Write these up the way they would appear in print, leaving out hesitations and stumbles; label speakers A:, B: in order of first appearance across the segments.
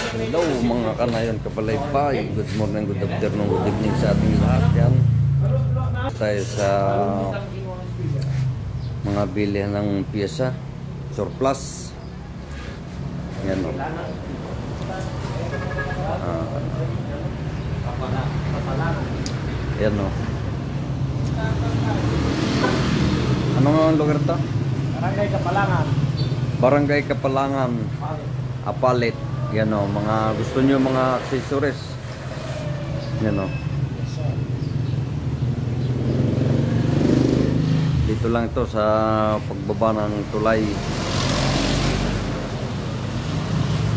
A: Hello mga kanayon kapalaypay. Good morning, good afternoon, good evening sa ating lahat. Yan. Tayo sa mga bilihan ng piyesa. Surplus. Yan o. Yan o. Ano nga lugar ito?
B: Barangay Kapalangan.
A: Barangay Kapalangan. Apalit. Yan o, mga gusto nyo mga accessories. Yan o. Dito lang ito sa pagbaba ng tulay.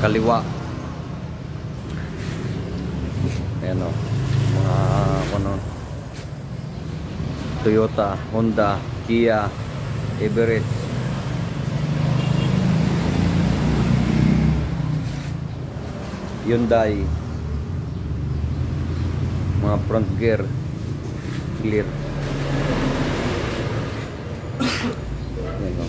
A: Kaliwa. Yan o. Mga ano, Toyota, Honda, Kia, Everest. Hyundai, mga front gear clear. Yan o.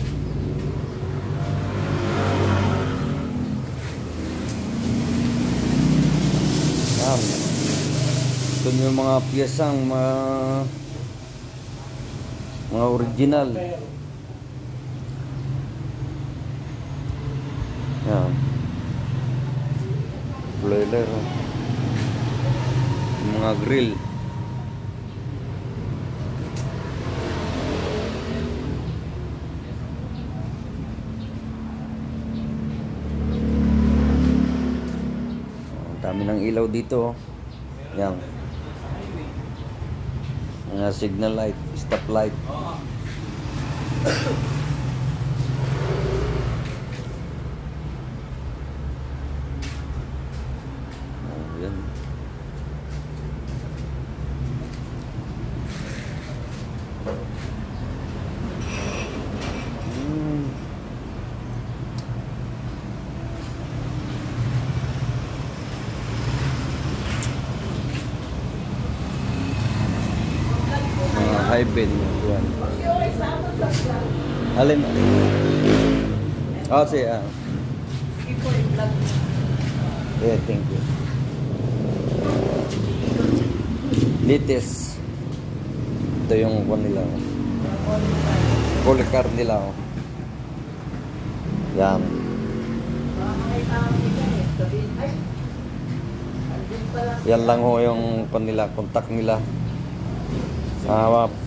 A: Yan. Ito yung mga piyesang mga original. Yan. Broiler, mga grill. Dami ng ilaw dito. Yan. Mga signal light, stop light. Yan. Mga high bed yan. Alin? Oh, siya. Yeah, thank you. Litis. Ito yung kwan nila. Polycar nila. Yan. Yan lang ho yung kwan nila, contact nila.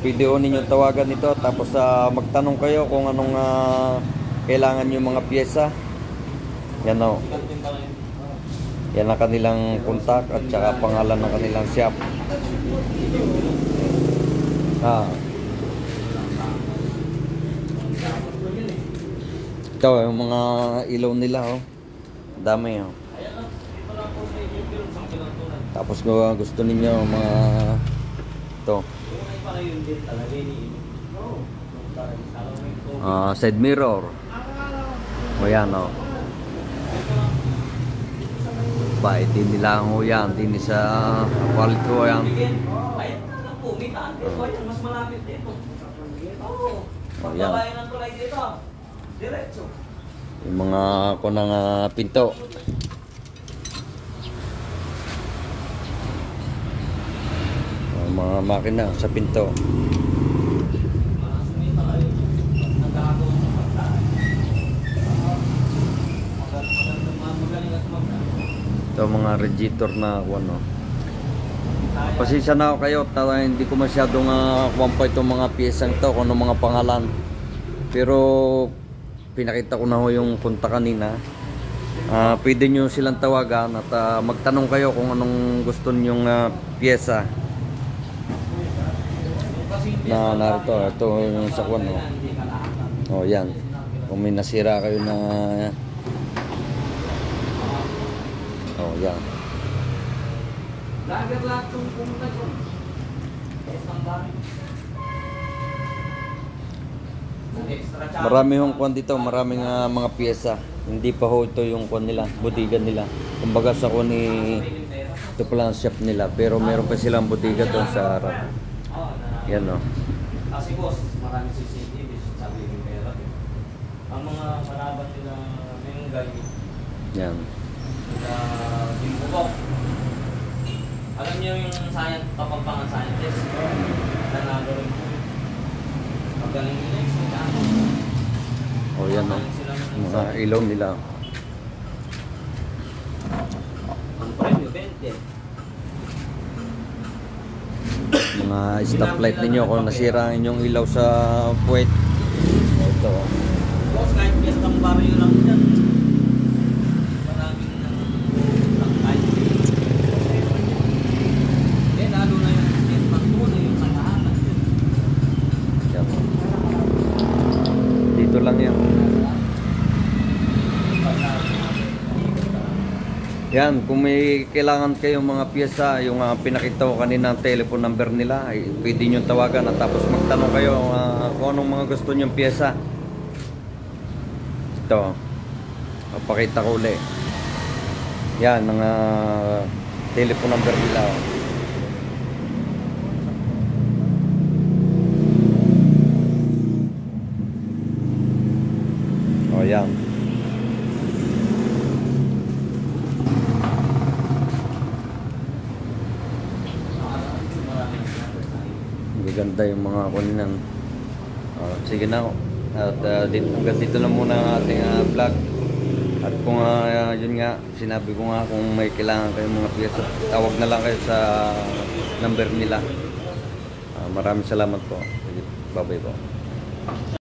A: Pwede ho ninyo tawagan ito. Tapos magtanong kayo kung anong kailangan yung mga pyesa. Yan o. Yan ang kanilang contact at saka pangalan ng kanilang shop. Ito yung mga ilaw nila oh. Dami oh. Tapos kung gusto ninyo mga ito. Side mirror. O yan o. Bait din nila ho yan. Din sa quality ho yan. O yan. Yung mga kunang pinto. Mga makina sa pinto. Ito mga radiator na ano. Pasensya na ako kayo, hindi ko masyadong kuwan pa itong mga piyesang to kung anong mga pangalan. Pero pinakita ko na ho yung punta kanina. Pwede nyo silang tawagan at magtanong kayo kung anong gusto nyong piyesa. Na narito, ito yung sa kuwan oh. Oh yan. Kung may nasira kayo na oh yan. Marami hong kuwan dito, maraming mga piyesa. Hindi pa ho ito yung kuwan nila, bodega nila. Kumbaga sa kuwan ito pala ang shop nila, pero meron pa silang bodega doon sa harap. Yan o.
B: Kasi boss, maraming CCTV sabi yung pera. Ang mga marabat nila may gay.
A: Yan.
B: Sa Bimbubok. Alam niyo yung science, kapampangan scientist? Nanalo rin po. Magaling nila yung science.
A: O yan o. Mga ilaw nila.
B: Ang premyo, 20.
A: Mga stoplight ninyo kung nasira ang inyong ilaw sa puwet. Ito.
B: Boss, kahit piyestang baryo lang dyan. Maraming tangkay. Eh, lalo na yung piyestang tunay, yung katahanan dyan.
A: Yan. Dito lang yan. Yan, kung may kailangan kayong mga piyesa, yung pinakita ko kanina ang telephone number nila, ay pwede nyo tawagan at tapos magtanong kayo kung anong mga gusto nyong piyesa. Ito, papakita ko ulit. Yan, ang telephone number nila. O, yan. Ganda yung mga kulinan. Sige na. At hanggang dito na muna ang ating vlog. At kung yun nga, sinabi ko nga kung may kailangan kayong mga piyesa, tawag na lang kayo sa number nila. Maraming salamat po. Bye bye po.